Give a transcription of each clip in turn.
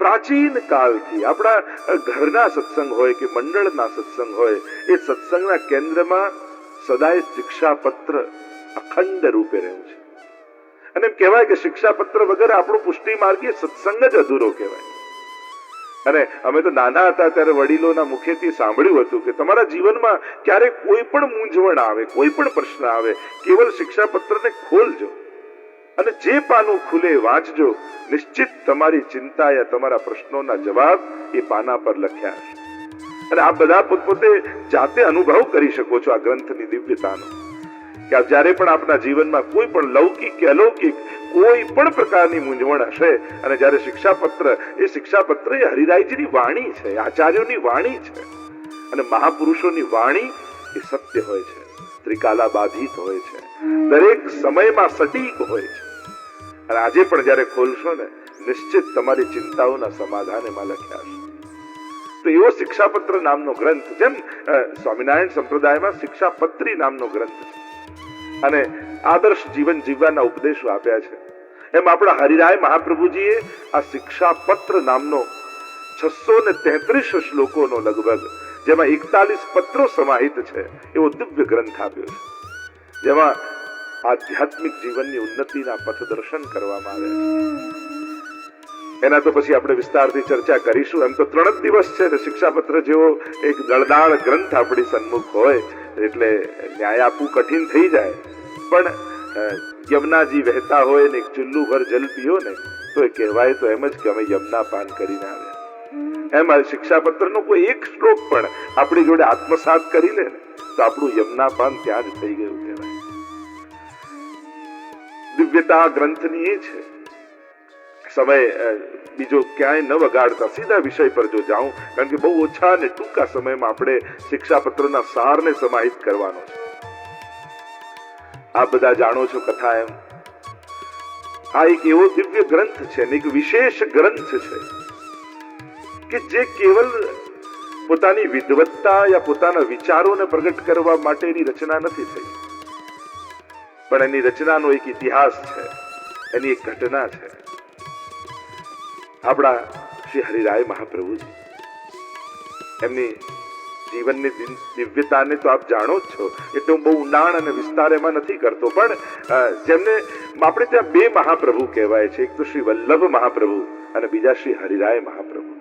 પ્રાચીન કાળથી આપણા ઘરના સત્સંગ હોય કે મંડળના સત્સંગ હોય, એ સત્સંગના કેન્દ્રમાં સદાય શિક્ષાપત્ર અખંડ રૂપે રહ્યું છે. અને એમ કહેવાય કે શિક્ષાપત્ર વગર આપણું પુષ્ટિ માર્ગીય સત્સંગ જ અધૂરો કહેવાય. અને અમે તો નાના હતા ત્યારે વડીલોના મુખેથી સાંભળ્યું હતું કે તમારા જીવનમાં ક્યારેક કોઈ પણ મૂંઝવણ આવે, કોઈ પણ પ્રશ્ન આવે, કેવલ શિક્ષાપત્રને ખોલજો અને જે પાનું ખુલે વાંચજો, નિશ્ચિત તમારી ચિંતા યા તમારા પ્રશ્નોના જવાબ એ પાના પર લખ્યા હશે. અને આ બધા પોતપોતે જાતે અનુભવ કરી શકો છો આ ગ્રંથની દિવ્યતાનો, કે આપ જ્યારે પણ આપના જીવનમાં કોઈ પણ લૌકિક કે અલૌકિક કોઈ પણ પ્રકારની મૂંઝવણ હશે, અને જ્યારે શિક્ષાપત્ર એ હરિરાયજીની વાણી છે, આચાર્યોની વાણી છે. અને મહાપુરુષોની વાણી એ સત્ય હોય છે, ત્રિકાલાબાધિત હોય છે, દરેક સમયમાં સટીક હોય છે. અને આજે પણ જ્યારે ખોલશો ને, નિશ્ચિત તમારી ચિંતાઓના સમાધાન એમાં લખ્યા છે. તો એવો શિક્ષાપત્ર નામનો ગ્રંથ, જેમ સ્વામિનારાયણ સંપ્રદાયમાં શિક્ષાપત્રી નામનો ગ્રંથ છે અને આદર્શ જીવન જીવવાના ઉપદેશો આપ્યા છે, એમ આપણા હરિરાય મહાપ્રભુજીએ આ શિક્ષાપત્ર નામનો 633 શ્લોકોનો લગભગ, જેમાં 41 પત્રો સમાહિત છે, એવો દિવ્ય ગ્રંથ આપ્યો છે, જેમાં આધ્યાત્મિક જીવનની ઉન્નતિના પથદર્શન કરવામાં આવ્યા છે. એના તો પછી આપણે વિસ્તારથી ચર્ચા કરીશું. એમ તો 3 જ દિવસ છે ને શિક્ષાપત્ર જેવો એક દળદાળ ગ્રંથ આપણી સન્મુખ હોય એટલે ન્યાય આપવું કઠિન થઈ જાય. પણ યમુનાજી વહેતા હોય ને એક ચુલ્લુ ભર જલ પીઓ ને તો એ કહેવાય તો એમ જ કે અમે યમુના પાન કરીને આવ્યા. એમ શિક્ષાપત્રનો કોઈ એક શ્લોક પણ આપણી જોડે આત્મસાત કરી લે ને તો આપણું યમુના પાન ત્યાં જ થઈ ગયું કહેવાય. દિવ્યતા ગ્રંથની એ છે. સમય બીજો ક્યાંય ન વગાડતા સીધા વિષય પર જો જાઉં, કારણ કે બહુ ઓછા અને ટૂંકા સમયમાં આપણે શિક્ષાપત્રના સારને સમાહિત કરવાનો છે. આપ બધા જાણો છો કથા એમ, આ એક એવો દિવ્ય ગ્રંથ છે ને એક વિશેષ ગ્રંથ છે કે જે કેવલ પોતાની વિદ્વત્તા યા પોતાના વિચારોને પ્રગટ કરવા માટેની રચના નથી થઈ, પણ એની રચનાનો એક ઇતિહાસ છે, એની એક ઘટના છે. આપણા શ્રી હરિરાય મહાપ્રભુજી, એમની જીવનની દિવ્યતાને તો આપ જાણો જ છો, એટલે હું બહુ ઊંડાણ અને વિસ્તાર એમાં નથી કરતો. પણ જેમને આપણે ત્યાં 2 મહાપ્રભુ કહેવાય છે, એક તો શ્રી વલ્લભ મહાપ્રભુ અને બીજા શ્રી હરિરાય મહાપ્રભુ.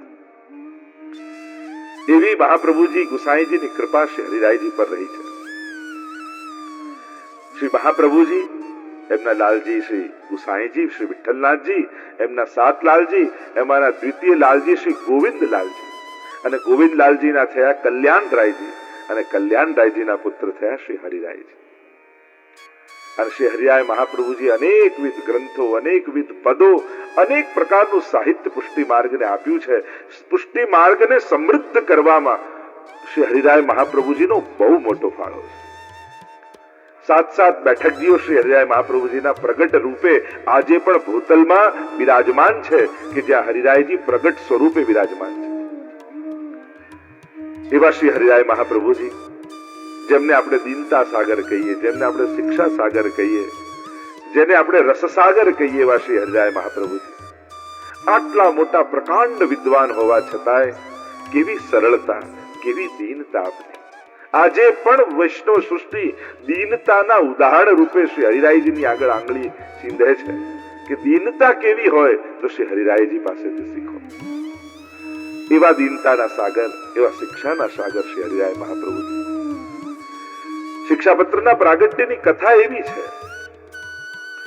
એવી મહાપ્રભુજી ગુસાઈજીની કૃપા શ્રી હરિરાયજી પર રહી છે. શ્રી મહાપ્રભુજી, એમના લાલજી શ્રી ગુસાઈજી, શ્રી વિઠ્ઠલનાથજી, એમના 7 લાલજી, એમાંના દ્વિતીય લાલજી શ્રી ગોવિંદલાલજી, અને ગોવિંદલાલજીના થયા કલ્યાણરાયજી, અને કલ્યાણરાયજીના પુત્ર થયા શ્રી હરિરાયજી. અને શ્રી હરિરાય મહાપ્રભુજી અનેકવિધ ગ્રંથો, અનેકવિધ પદો, અનેક પ્રકારનું સાહિત્ય પુષ્ટિ માર્ગને આપ્યું છે. પુષ્ટિ માર્ગને સમૃદ્ધ કરવામાં શ્રી હરિરાય મહાપ્રભુજીનો બહુ મોટો ફાળો છે. 7 બેઠકજીઓ શ્રી હરિરાય મહાપ્રભુજીના પ્રગટ રૂપે આજે પણ ભૂતલમાં બિરાજમાન છે, કે જ્યાં હરિરાયજી પ્રગટ સ્વરૂપે બિરાજમાન છે. એવા શ્રી હરિરાય મહાપ્રભુજી, જેમને આપણે દીનતા સાગર કહીએ, જેમને આપણે શિક્ષા સાગર કહીએ, જેને આપણે રસસાગર કહીએ, એવા શ્રી હરિરાય મહાપ્રભુજી આટલા મોટા પ્રકાંડ વિદ્વાન હોવા છતાંય કેવી સરળતા, કેવી દીનતા આપની. આજે પણ વૈષ્ણવ સૃષ્ટિ દીનતાના ઉદાહરણ રૂપે શ્રી હરિરાયજીની આગળ આંગળી ચીંધે છે કે દીનતા કેવી હોય તો શ્રી હરિરાયજી પાસેથી શીખો. એવા દીનતાના સાગર, એવા શિક્ષાના સાગર શ્રી હરિરાય મહાપ્રભુજી. શિક્ષાપત્રના પ્રાગટ્યની કથા એવી છે,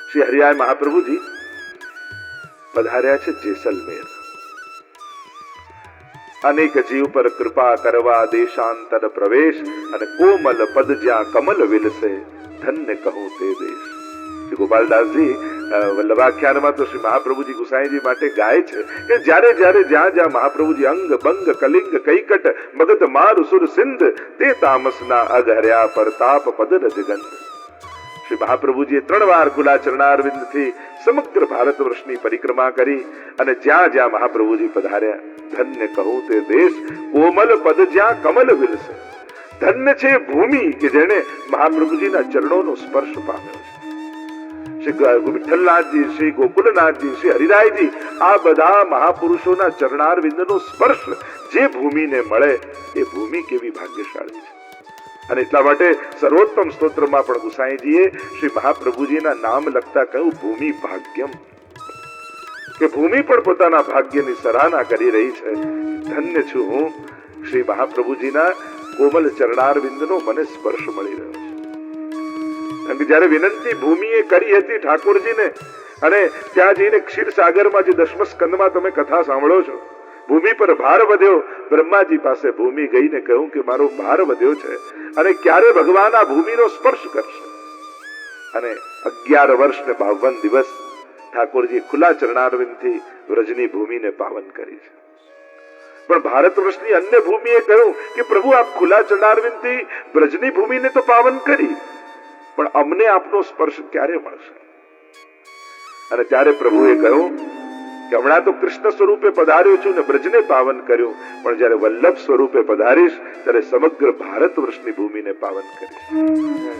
શ્રી હરિરાય મહાપ્રભુજી પધાર્યા છે જેસલમેર. અનેક જીવ પર કૃપા કરવા દેશાંતર પ્રવેશ, અને કોમલ પદ જ્યાં કમલ વિલસે, ધન્ય કહું તે દેશ. શ્રી ગોપાલદાસજી વલ્લભાખ્યાનમાં તો શ્રી મહાપ્રભુજી ગુસાઈજી માટે ગાય છે કે જ્યારે જ્યાં મહાપ્રભુજી અંગ બંગ કલિંગ કૈકટ મગધ મારુ સુર સિંધ, તે તામસના અઘર્યા પરતાપ પદ રજગંધ. શ્રી મહાપ્રભુજીએ 3 વાર ખુલ્લા ચરણારવિંદથી સમગ્ર ભારત વર્ષની પરિક્રમા કરી, અને જ્યાં મહાપ્રભુજી પધાર્યા, ધન્ય કહું તે દેશ, કોમલ પદ જ્યાં કમલ વિલસે. ધન્ય છે ભૂમિ કે જેણે મહાપ્રભુજીના ચરણોનો સ્પર્શ પામ્યો છે. શ્રી વિઠ્ઠલનાથજી, શ્રી ગોકુલનાથજી, શ્રી હરિરાયજી, આ બધા મહાપુરુષોના ચરણારવિંદનો સ્પર્શ જે ભૂમિને મળે એ ભૂમિ કેવી ભાગ્યશાળી છે. અને એટલા માટે સર્વોત્તમ સ્તોત્રમાં પણ ગુસાઈજીએ શ્રી મહાપ્રભુજીના નામ લખતા કહ્યું ભૂમિ ભાગ્યમ, કે ભૂમિ પણ પોતાના ભાગ્યની સરાહના કરી રહી છે. ધન્ય છું હું, શ્રી મહાપ્રભુજીના કોમલ ચરણારવિંદનો મને સ્પર્શ મળી રહ્યો છે. કારણ કે જયારે વિનંતી ભૂમિએ કરી હતી ઠાકોરજીને, અને ત્યાં જઈને ક્ષીરસાગરમાં જે દશમ સ્કંદમાં તમે કથા સાંભળો છો, ભૂમિ પર ભાર વધ્યો, બ્રહ્માજી પાસે ભૂમિ ગઈને કહ્યું કે મારો ભાર વધ્યો છે અને ક્યારે ભગવાન આ ભૂમિનો સ્પર્શ કરશે. અને 11 વર્ષ ને 52 દિવસ ઠાકોરજી ખુલ્લા ચરણારવિંદથી વ્રજની ભૂમિને પાવન કરી છે. પણ ભારત વર્ષની અન્ય ભૂમિએ કહ્યું કે પ્રભુ આપ ખુલ્લા ચરણારવિંદથી વ્રજની ભૂમિને તો પાવન કરી, પણ અમને આપનો સ્પર્શ ક્યારે મળશે? અને ત્યારે પ્રભુએ કહ્યું કે હમણાં તો કૃષ્ણ સ્વરૂપે પધાર્યો છું ને બ્રજને પાવન કર્યું, પણ જયારે વલ્લભ સ્વરૂપે પધારીશ ત્યારે સમગ્ર ભારત વર્ષની ભૂમિને પાવન કરીશ.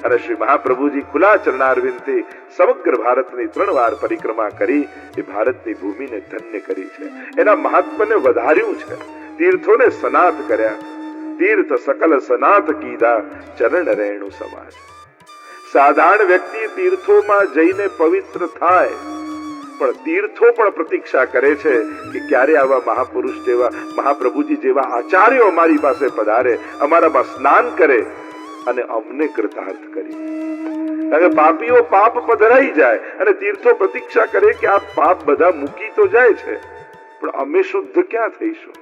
અને શ્રી મહાપ્રભુજી ખુલ્લા ચરણારવિંદથી સમગ્ર ભારતની 3 વાર પરિક્રમા કરી એ ભારતની ભૂમિને ધન્ય કરી છે. એના મહાત્મને વધાર્યું છે, તીર્થોને સનાથ કર્યા. તીર્થ સકલ સનાથ કીધા, ચરણ રેણુ સમાજ. સાધારણ વ્યક્તિ તીર્થોમાં જઈને પવિત્ર થાય, પણ તીર્થો પણ પ્રતીક્ષા કરે છે કે ક્યારે આવા મહાપુરુષ જેવા, મહાપ્રભુજી જેવા આચાર્યો અમારી પાસે પધારે, અમારામાં સ્નાન કરે અને અમને કૃતાર્થ કરી. કારણ કે પાપીઓ પાપ પધરાઈ જાય અને તીર્થો પ્રતીક્ષા કરે કે આ પાપ બધા મૂકી તો જાય છે, પણ અમે શુદ્ધ ક્યાં થઈશું?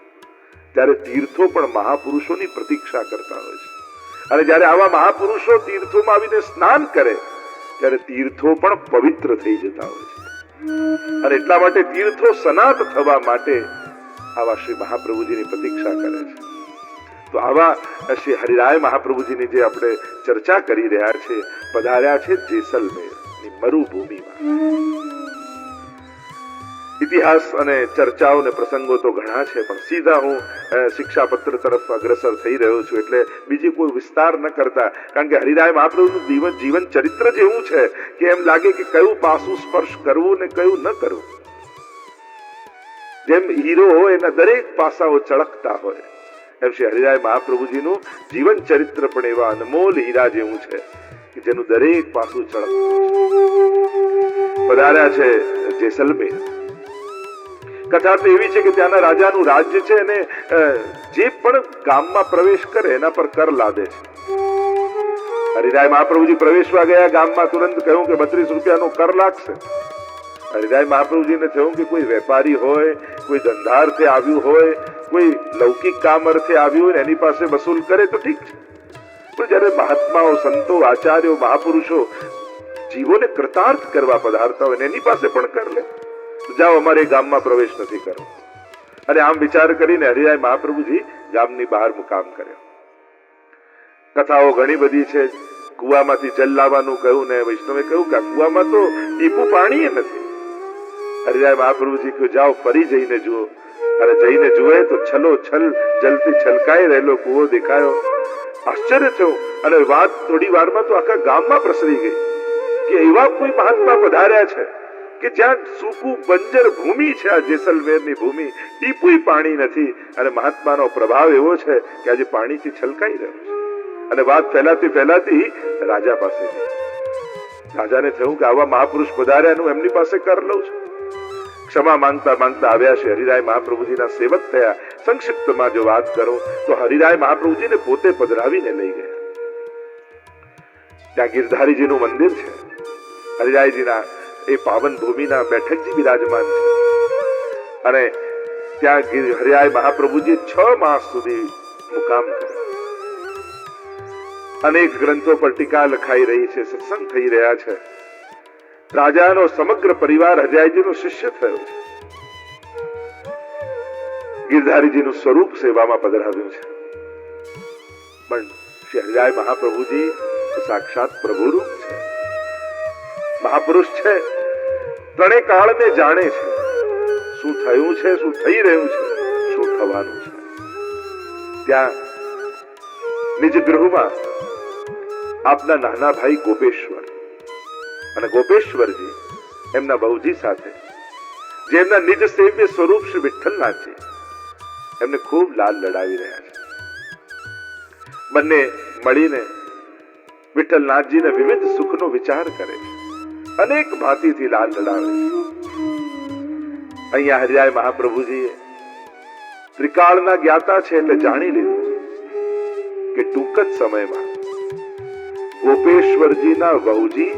ત્યારે તીર્થો પણ મહાપુરુષોની પ્રતીક્ષા કરતા હોય છે. અને જ્યારે આવા મહાપુરુષો તીર્થોમાં આવીને સ્નાન કરે ત્યારે તીર્થો પણ પવિત્ર થઈ જતા હોય છે. અને એટલા માટે તીર્થો સનાત થવા માટે આવા શ્રી મહાપ્રભુજીની પ્રતીક્ષા કરે છે. તો આવા શ્રી હરિરાય મહાપ્રભુજીની જે આપણે ચર્ચા કરી રહ્યા છે, પધાર્યા છે જેસલમેરની મરુભૂમિમાં. ઇતિહાસ અને ચર્ચાઓ અને પ્રસંગો તો ઘણા છે, પણ સીધા હું શિક્ષાપત્ર તરફ અગ્રસર થઈ રહ્યો છું, એટલે બીજી કોઈ વિસ્તાર ન કરતા. કારણ કે હરિરાય મહાપ્રભુનું જીવન ચરિત્ર જેવું છે કે એમ લાગે કે કયું પાસું સ્પર્શ કરવું ને કયું ન કરવું. જેમ હીરો હોય એના દરેક પાસાઓ ચળકતા હોય, એમ શ્રી હરિરાય મહાપ્રભુજીનું જીવન ચરિત્ર પણ એવા અનમોલ હીરા જેવું છે કે જેનું દરેક પાસું ચળકતું. પધાર્યા છે જેસલમેર. કથા તો એવી છે કે ત્યાંના રાજાનું રાજ્ય છે અને જે પણ ગામમાં પ્રવેશ કરે એના પર કર લાદે છે. હરિરાય મહાપ્રભુજી પ્રવેશવા ગયા ગામમાં, તુરંત કહ્યું કે 32 રૂપિયાનો કર લાગશે. હરિરાય મહાપ્રભુજીને થયું કે કોઈ વેપારી હોય, કોઈ ધંધાર્થે આવ્યું હોય, કોઈ લૌકિક કામ અર્થે આવ્યું હોય, એની પાસે વસૂલ કરે તો ઠીક છે, પણ જયારે મહાત્માઓ, સંતો, આચાર્યો, મહાપુરુષો જીવોને કૃતાર્થ કરવા પધારતા હોય એની પાસે પણ કર લે, જાઓ અમારે ગામમાં પ્રવેશ નથી કરવો. અને આમ વિચાર કરીને હરિરાય મહાપ્રભુજી ગામની બહાર મુકામ કર્યો. કથાઓ ઘણી બધી છે. કુવામાંથી જલ લાવવાનું કહ્યું ને વૈષ્ણવે કહ્યું કે આ કુવામાં તો ટીપું પાણી નથી. હરિરાય મહાપ્રભુજી કહ્યું જાઓ ફરી જઈને જુઓ. અને જઈને જુએ તો છલો છલ જલથી છલકાઈ રહેલો કુવો દેખાયો. આશ્ચર્ય થયું અને વાત થોડી વારમાં તો આખા ગામમાં પ્રસરી ગઈ કે એવા કોઈ મહાત્મા પધાર્યા છે કે જ્યાં સૂકું બંજર ભૂમિ છે, આ જેસલમેરની ભૂમિ, ટીપુય પાણી નથી, અને મહાત્માનો પ્રભાવ એવો છે કે આજે પાણીથી છલકાઈ રહ્યો છે. અને વાત ફેલાતી રાજા પાસે ગઈ. રાજાને થયું કે આવા મહાપુરુષ પધાર્યાનું એમની પાસે કર લઉં છું. ક્ષમા માંગતા માંગતા આવ્યા છે હરિરાય મહાપ્રભુજીના સેવક થયા. સંક્ષિપ્તમાં જો વાત કરું તો હરિરાય મહાપ્રભુજીને પોતે પધરાવીને લઈ ગયા. ત્યાં ગિરધારીજીનું મંદિર છે. હરિરાયજીના એ પાવન ભૂમિના બેઠકજી બિરાજમાન છે. અને ત્યાં હરિરાય મહાપ્રભુજી 6 માસ સુધી મુકામ કર્યો. અનેક ગ્રંથો પર ટીકા લખાઈ રહી છે, સત્સંગ થઈ રહ્યા છે. રાજાનો સમગ્ર પરિવાર હરિરાયજીનો શિષ્ય થયો છે. ગિરધારીજીનું સ્વરૂપ સેવામાં પધરાવ્યું છે. પણ શ્રી હરિરાય મહાપ્રભુજી સાક્ષાત પ્રભુરૂપ છે, મહાપુરુષ છે. ત્રણેય કાળને જાણે છે, શું થયું છે, શું થઈ રહ્યું છે, શું થવાનું છે. ત્યાં નિજ ગૃહમાં આપના નાના ભાઈ ગોપેશ્વર અને ગોપેશ્વરજી એમના બહુજી સાથે, જે એમના નિજ સેવ્ય સ્વરૂપ શ્રી વિઠ્ઠલનાથજી, એમને ખૂબ લાલ લડાવી રહ્યા છે. બંને મળીને વિઠ્ઠલનાથજીને વિવિધ સુખનો વિચાર કરે છે, અનેક ભાંતિથી લાલ લડાવે છે. અહીંયા હરિરાય મહાપ્રભુજીએ ત્રિકાળના જ્ઞાતા છે એટલે જાણી લીધું કે ટૂંક જ સમયમાં ગોપેશ્વરજીના વહુજી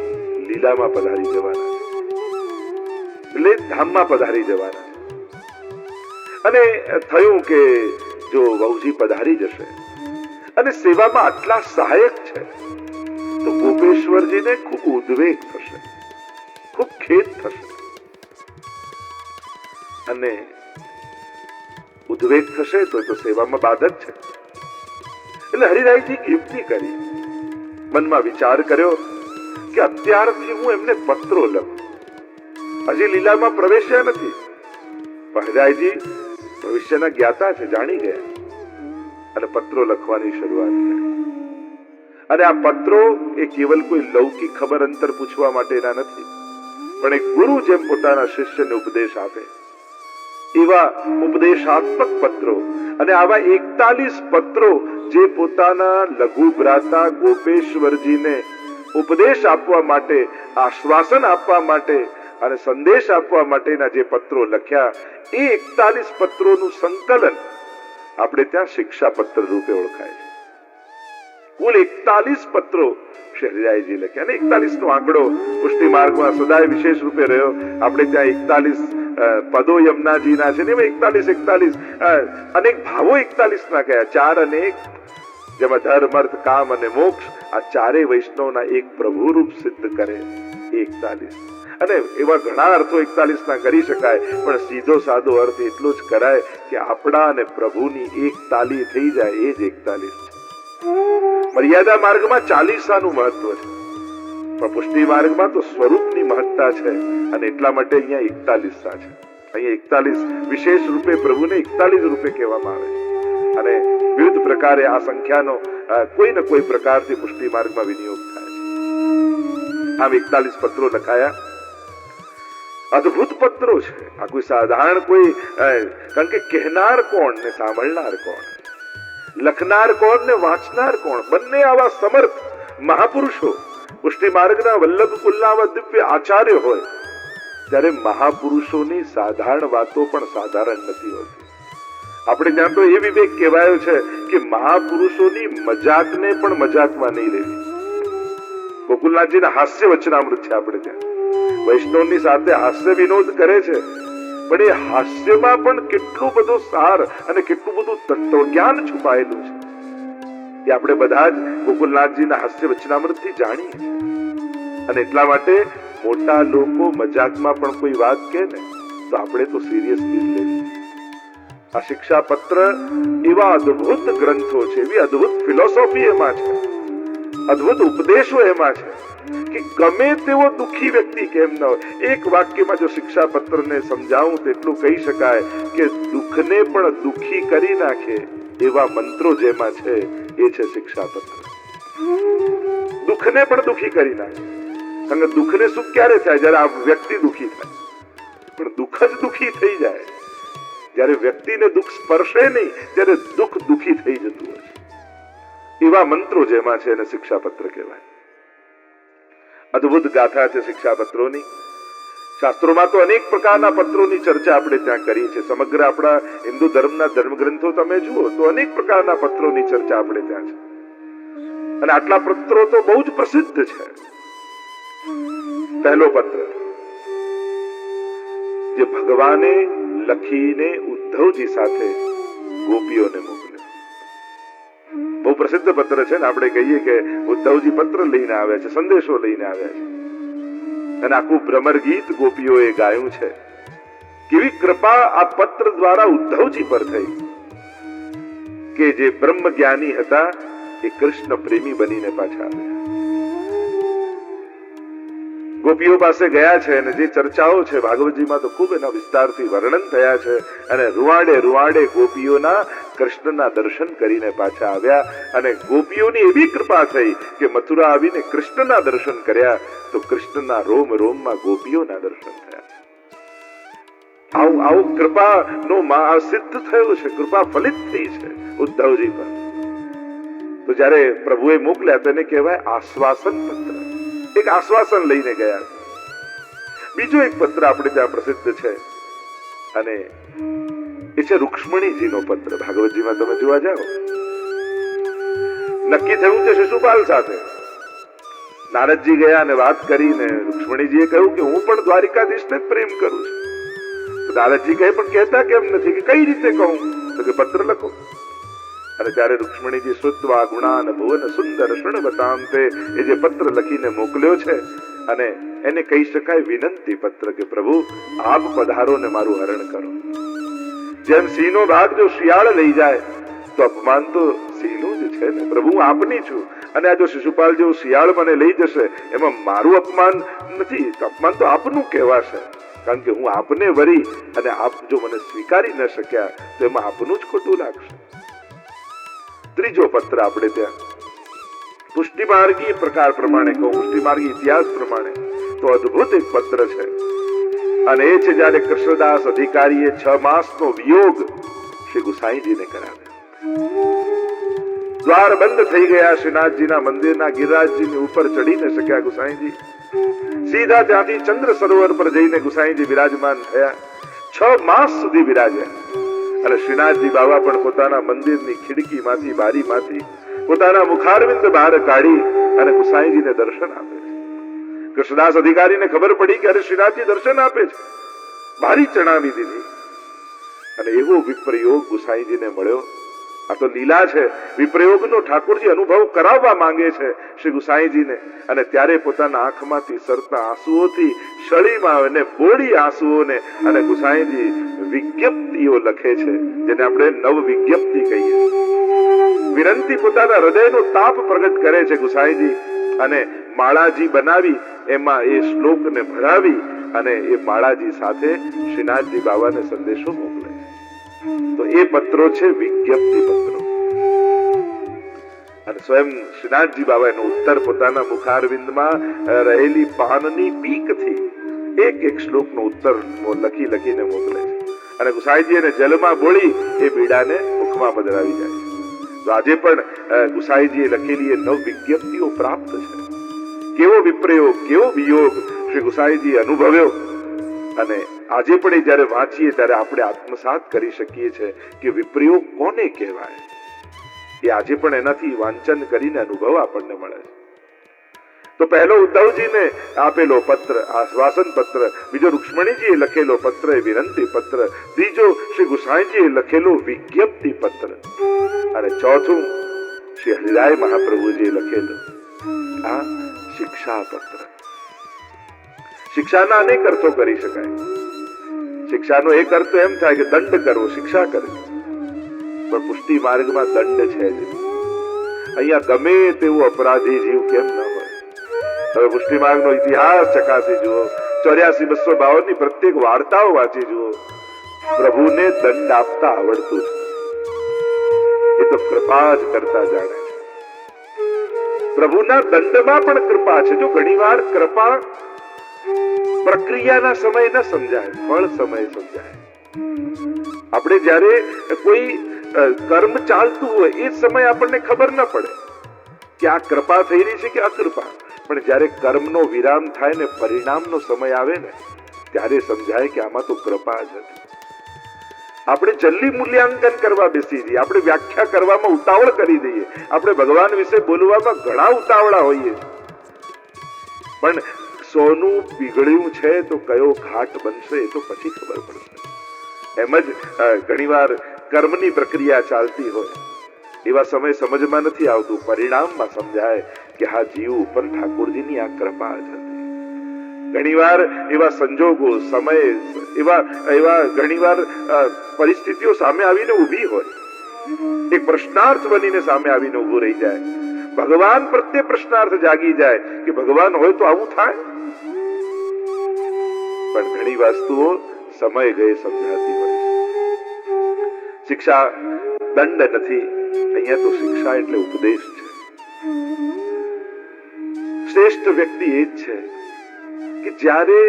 લીલામાં પધારી જવાના છે, એટલે ધામમાં પધારી જવાના છે. અને થયું કે જો વહુજી પધારી જશે અને સેવામાં આટલા સહાયક છે તો ગોપેશ્વરજીને ખૂબ ઉદ્વેગ થશે, ખૂબ ખેદ થશે. અને ઉદ્વેગ થશે તો સેવામાં બાધક છે. એટલે હરિરાયજી યુક્તિ કરી, મનમાં વિચાર કર્યો કે અત્યારથી હું એમને પત્રો લખું. હજી લીલામાં પ્રવેશ્યા નથી, પણ હરિરાયજી ભવિષ્યના જ્ઞાતા છે, જાણી ગયા અને પત્રો લખવાની શરૂઆત કરી. અને આ પત્રો એ કેવલ કોઈ લૌકિક ખબર અંતર પૂછવા માટેના નથી, પણ એક ગુરુ જેમ પોતાના શિષ્યને ઉપદેશ આપે એવા ઉપદેશાત્મક પત્રો. અને આવા 41 પત્રો જે પોતાના લઘુ ભ્રાતા ગોપેશ્વરજીને ઉપદેશ આપવા માટે, આશ્વાસન આપવા માટે અને સંદેશ આપવા માટેના જે પત્રો લખ્યા, એ 41 પત્રોનું સંકલન આપણે ત્યાં શિક્ષાપત્ર રૂપે ઓળખાય છે. કુલ 41 પત્રો શ્રી હરિરાયજી લખ્યા. અને 41 નો આંકડો પુષ્ટિ માર્ગમાં સદાય વિશેષ રૂપે રહ્યો. આપણે ત્યાં 41 પદો યમુનાજીના છે ને, 41 અનેક ભાવો 41 ના કયા, 4 અને 1, જેમાં ધર્મ, અર્થ, કામ અને મોક્ષ, આ ચારેય વૈષ્ણવના એક પ્રભુ રૂપ સિદ્ધ કરે 41. અને એવા ઘણા અર્થો 41 ના કરી શકાય, પણ સીધો સાદો અર્થ એટલો જ કરાય કે આપણા અને પ્રભુની એક તાલી થઈ જાય, એ જ 41 છે. મર્યાદા માર્ગમાં 40 નું મહત્વ છે, પણ પુષ્ટિ માર્ગમાં તો સ્વરૂપની મહત્તા છે, અને એટલા માટે અહીંયા 41 છે. અહીંયા 41 વિશેષ રૂપે પ્રભુને 41 રૂપે કહેવામાં આવે છે. અને વિવિધ પ્રકારે આ સંખ્યાનો કોઈ ને કોઈ પ્રકારથી પુષ્ટિ માર્ગમાં વિનિયોગ થાય છે. આમ 41 પત્રો લખાયા. અદ્ભુત પત્રો છે. આ કોઈ સાધારણ કોઈ, કારણ કે કહેનાર કોણ ને સાંભળનાર કોણ, લખનાર કોણ ને વાંચનાર કોણ, બંને આવા સમર્થ મહાપુરુષો પુષ્ટિ માર્ગના વલ્લભ કુલના દિવ્ય આચાર્ય હોય, ત્યારે મહાપુરુષોની સાધારણ વાતો પણ સાધારણ નથી હોતી. આપણે ત્યાં તો એ વિવેક કહેવાયો છે કે મહાપુરુષોની મજાકને પણ મજાકમાં નહીં લેવી. ગોકુલનાથજીના હાસ્ય વચનામૃત છે. આપણે ત્યાં વૈષ્ણવની સાથે હાસ્ય વિનોદ કરે છે, પણ એ હાસ્યમાં પણ કેટલું બધું સાર અને કેટલું બધું તત્વજ્ઞાન છુપાયેલું છે, એ આપણે બધા જ ગોકુલનાથજીના હાસ્ય વચનામૃતથી જાણીએ છીએ. અને એટલા માટે મોટા લોકો મજાકમાં પણ કોઈ વાત કહે ને તો આપણે તો સિરિયસલી લેવી. આ શિક્ષાપત્ર એવા અદ્ભુત ગ્રંથો છે, એવી અદ્ભુત ફિલોસોફી એમાં છે, અદ્ભુત ઉપદેશો એમાં છે કે ગમે તેવો દુઃખી વ્યક્તિ કેમ ન હોય, એક વાક્યમાં જો શિક્ષાપત્રને સમજાવું તો એટલું કહી શકાય કે દુઃખને પણ દુઃખી કરી નાખે એવા મંત્રો જેમાં છે, એ છે શિક્ષાપત્ર. દુઃખને પણ દુઃખી કરી નાખે. કારણ કે દુઃખને સુખ ક્યારે થાય? જ્યારે આ વ્યક્તિ દુઃખી થાય. પણ દુઃખ જ દુઃખી થઈ જાય જ્યારે વ્યક્તિને દુઃખ સ્પર્શે નહીં, ત્યારે દુઃખ દુઃખી થઈ જતું હોય છે. એવા મંત્રો જેમાં છે એને શિક્ષાપત્ર કહેવાય. અદ્ભુત ગાથા છે શિક્ષાપત્રોની. શાસ્ત્રોમાં તો અનેક પ્રકારના પત્રોની ચર્ચા આપણે ત્યાં કરી છે. સમગ્ર આપણા હિન્દુ ધર્મના ધર્મગ્રંથો તમે જુઓ તો અનેક પ્રકારના પત્રોની ચર્ચા આપણે ત્યાં છે. અને આટલા પત્રો તો બહુ જ પ્રસિદ્ધ છે. પહેલો પત્ર જે ભગવાને લખીને ઉદ્ધવજી સાથે ગોપીઓને મોકલ્યો, બહુ પ્રસિદ્ધ પત્ર છે ને. આપણે કહીએ કે ઉદ્ધવજી પત્ર લઈને આવ્યા છે, સંદેશો લઈને આવ્યા છે. અને આખું ભ્રમર ગીત ગોપીઓએ ગાયું છે. કેવી કૃપા આ પત્ર દ્વારા ઉદ્ધવજી પર થઈ કે જે બ્રહ્મ જ્ઞાની હતા એ કૃષ્ણ પ્રેમી બનીને પાછા આવ્યા. ગોપીઓ પાસે ગયા છે અને જે ચર્ચાઓ છે ભાગવતજીમાં તો ખૂબ એના વિસ્તારથી વર્ણન થયા છે. અને રૂવાડે રૂવાડે ગોપીઓના કૃષ્ણના દર્શન કરીને પાછા આવ્યા. અને ગોપીઓની એવી કૃપા થઈ કે મથુરા આવીને કૃષ્ણના દર્શન કર્યા તો કૃષ્ણના રોમ રોમમાં ગોપીઓના દર્શન થયા. આવું કૃપાનો સિદ્ધ થયો છે, કૃપા ફલિત થઈ છે ઉદ્ધવજી પર. તો જયારે પ્રભુએ મોકલ્યા તેને કહેવાય આશ્વાસન પત્ર. એક આશ્વાસન લઈને ગયા. બીજો એક પત્ર આપણે ત્યાં પ્રસિદ્ધ છે અને એ છે રૂક્ષ્મણીજીનો પત્ર. ભાગવતજીમાં તમે જોવા જાઓ, નક્કી થયું છે શિશુપાલ સાથે. નારદજી ગયા અને વાત કરીને રૂક્ષ્મણીજીએ કહ્યું કે હું પણ દ્વારિકાધીશને જ પ્રેમ કરું છું. તો નારદજી કહે પણ કહેતા કેમ નથી? કે કઈ રીતે કહું? તો કે પત્ર લખો. અને ત્યારે રૂક્ષ્મણીજી શ્રુત્વા ગુણાન ભુવન સુંદર શૃણવતામ તે એ જે પત્ર લખીને મોકલ્યો છે અને એને કહી શકાય વિનંતી પત્ર કે પ્રભુ આપ પધારો ને મારું હરણ કરો. જેમ સિંહનો ભાગ જો શિયાળ લઈ જાય તો અપમાન તો સિંહનું જ છે ને. પ્રભુ આપની છું અને આ જો શિશુપાલ જેવું શિયાળ મને લઈ જશે એમાં મારું અપમાન નથી, અપમાન તો આપનું કહેવાશે. કારણ કે હું આપને વરી અને આપ જો મને સ્વીકારી ન શક્યા તો એમાં આપનું જ ખોટું લાગશે. ત્રીજો પત્ર આપણે ત્યાં પુષ્ટિમાર્ગી પ્રકાર પ્રમાણે કહું, પુષ્ટિમાર્ગી ઇતિહાસ પ્રમાણે તો અદ્ભુત એક પત્ર છે. અને એ છે જયારે કૃષ્ણદાસ અધિકારીએ 6 માસનો વિયોગ શ્રી ગુસાઈજીને કરાવ્યો. દ્વાર બંધ થઈ ગયા શ્રીનાથજીના મંદિરના. ગિરિરાજજીની ઉપર ચડી ન શક્યા ગુસાઈજી. સીધા ત્યાંથી ચંદ્ર સરોવર પર જઈને ગુસાઈજી વિરાજમાન થયા. 6 માસ સુધી બિરાજ્યા. અને શ્રીનાથજી બાબા પણ પોતાના મંદિરની ખિડકીમાંથી બારીમાંથી પોતાના મુખારવિંદ બહાર કાઢી અને ગુસાઈજીને દર્શન આપે છે. કૃષ્ણદાસ અધિકારીને ખબર પડી કે અરે શ્રીનાથજી દર્શન આપે છે, બારી ચણાવી દીધી. અને એવો વિપ્રયોગ ગુસાઈજીને મળ્યો. આ તો લીલા છે. વિપ્રયોગનો ઠાકોરજી અનુભવ કરાવવા માંગે છે શ્રી ગુસાઈજીને. અને ત્યારે પોતાના આંખમાંથી સરતા આંસુઓથી શળીમાં અને બોળી આંસુઓને અને ગુસાઈજી વિજ્ઞપ્તિઓ લખે છે, જેને આપણે નવ વિજ્ઞપ્તિ કહીએ. વિનંતી પોતાના હૃદયનો તાપ પ્રગટ કરે છે ગુસાઈજી અને માળાજી બનાવી એમાં એ શ્લોકને ભરાવી અને એ માળાજી સાથે શ્રીનાથજી બાબાને સંદેશો મોકલે છે. તો એ પત્રો છે વિજ્ઞપ્તિ પત્રો. અને સ્વયં શ્રીનાથજી બાબા એનો ઉત્તર પોતાના મુખારવિંદમાં રહેલી પાનની પીકથી એક શ્લોકનો ઉત્તર લખીને મોકલે છે. અને ગુસાઈજી એને જલમાં બોળી એ બીડાને મુખમાં પધરાવી જાય છે. તો આજે પણ ગુસાઈજીએ લખેલી એ નવ વિજ્ઞપ્તિઓ પ્રાપ્ત છે. કેવો વિપ્રયોગ, કેવો વિયોગ શ્રી ગુસાઈજી અનુભવ્યો. અને આજે પણ એ જયારે વાંચીએ ત્યારે આપણે આત્મસાત કરી શકીએ છીએ કે વિપ્રયોગ કોને કહેવાય. એ આજે પણ એનાથી વાંચન કરીને અનુભવ આપણને મળે છે. તો પહેલો ઉદ્ધવજીને આપેલો પત્ર આશ્વાસન પત્ર, બીજો રૂક્ષ્મણીજીએ લખેલો પત્ર એ વિનંતી પત્ર, ત્રીજો શ્રી ગુસાઈજીએ લખેલો વિજ્ઞપ્તિ પત્ર અને ચોથું શ્રી હરિરાય મહાપ્રભુજીએ લખેલો આ શિક્ષા પત્ર. શિક્ષાના અનેક અર્થો કરી શકાય. શિક્ષાનો એક અર્થ એમ થાય કે દંડ કરવો, શિક્ષા કરવી. પણ પુષ્ટિ માર્ગમાં દંડ છે જ. અહીંયા ગમે તેવું અપરાધી જીવ કેમ ન હોય. હવે પુષ્ટિ માર્ગનો ઇતિહાસ ચકાસી જુઓ, 84-252 ની પ્રત્યેક વાર્તાઓ વાંચી જુઓ. પ્રભુને દંડ આપતા આવડતું છે. એ તો કૃપા જ કરતા જાણે છે. પ્રભુના દંડમાં પણ કૃપા છે. જો ઘણીવાર કૃપા પ્રક્રિયાના સમય ન સમજાય, ફળ સમય સમજાય. આપણે જ્યારે કોઈ કર્મ ચાલતું હોય એ સમય આપણને ખબર ન પડે કે આ કૃપા થઈ રહી છે કે અકૃપા. પણ જ્યારે કર્મનો વિરામ થાય ને પરિણામનો સમય આવે ને ત્યારે સમજાય કે આમાં તો કૃપા જ હતી. આપણે જલ્દી મૂલ્યાંકન કરવા બેસી જઈએ, આપણે વ્યાખ્યા કરવામાં ઉતાવળ કરી દઈએ, આપણે ભગવાન વિશે બોલવામાં ઘણા ઉતાવળા હોઈએ. પણ સોનું પીગળ્યું છે તો કયો ઘાટ બનશે એ તો પછી ખબર પડશે. એમ જ ઘણીવાર કર્મની પ્રક્રિયા ચાલતી હોય એવા સમય સમજમાં નથી આવતું, પરિણામમાં સમજાય કે હા જીવ ઉપર ઠાકોરજીની આ કૃપા જ હતી. ઘણીવાર એવા સંજોગો, સમય, એવા ઘણીવાર પરિસ્થિતિઓ સામે આવીને ઊભી હોય, એક પ્રશ્નાર્થ બનીને સામે આવીને ઊભું રહી જાય. ભગવાન પ્રત્યે પ્રશ્નાર્થ જાગી જાય કે ભગવાન હોય તો આવું થાય. પણ ઘણી વસ્તુઓ સમય ગયે સમજાતી હોય છે. શિક્ષા દંડ નથી, અહીંયા તો શિક્ષા એટલે ઉપદેશ છે. શ્રેષ્ઠ વ્યક્તિ એ જ છે કે જ્યારે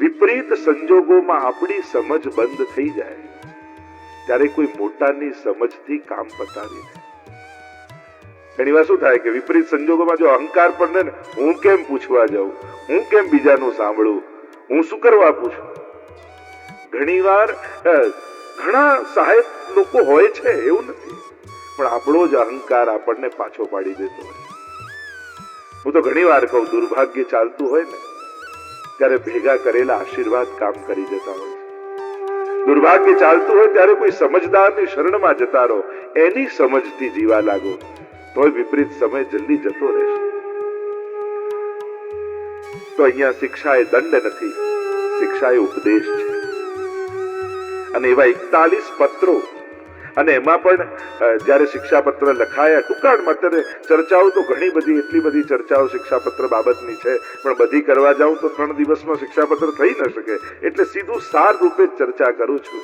વિપરીત સંજોગોમાં આપણી સમજ બંધ થઈ જાય ત્યારે કોઈ મોટાની સમજથી કામ પતાવી દે. ઘણી વાર શું થાય કે વિપરીત સંજોગોમાં જો અહંકાર પણ ને, હું કેમ પૂછવા જાઉં, હું કેમ બીજાનું સાંભળું, હું શું કરવા પૂછું. ઘણી વાર ઘણા સહાયક લોકો હોય છે, એવું નથી, પણ આપણો જ અહંકાર આપણને પાછો પાડી દેતો હોય. હું તો ઘણી વાર કહું, દુર્ભાગ્ય ચાલતું હોય ને ત્યારે ભેગા કરેલા આશીર્વાદ કામ કરી જતા હોય છે. દુર્ભાગ્ય ચાલતું હોય ત્યારે કોઈ સમજદારની શરણમાં જતા રહો, એની સમજથી જીવા લાગો, તોય વિપરીત સમય જલ્દી જતો રહેશે. તો અહીંયા શિક્ષા એ દંડ નથી, શિક્ષા એ ઉપદેશ છે. અને એવા 41 પત્રો, અને એમાં પણ જ્યારે શિક્ષાપત્ર લખાયા ટૂંકાણમાં, અત્યારે ચર્ચાઓ તો ઘણી બધી, એટલી બધી ચર્ચાઓ શિક્ષાપત્ર બાબતની છે, પણ બધી કરવા જાઉં તો 3 દિવસમાં શિક્ષાપત્ર થઈ ન શકે, એટલે સીધું સાર રૂપે ચર્ચા કરું છું.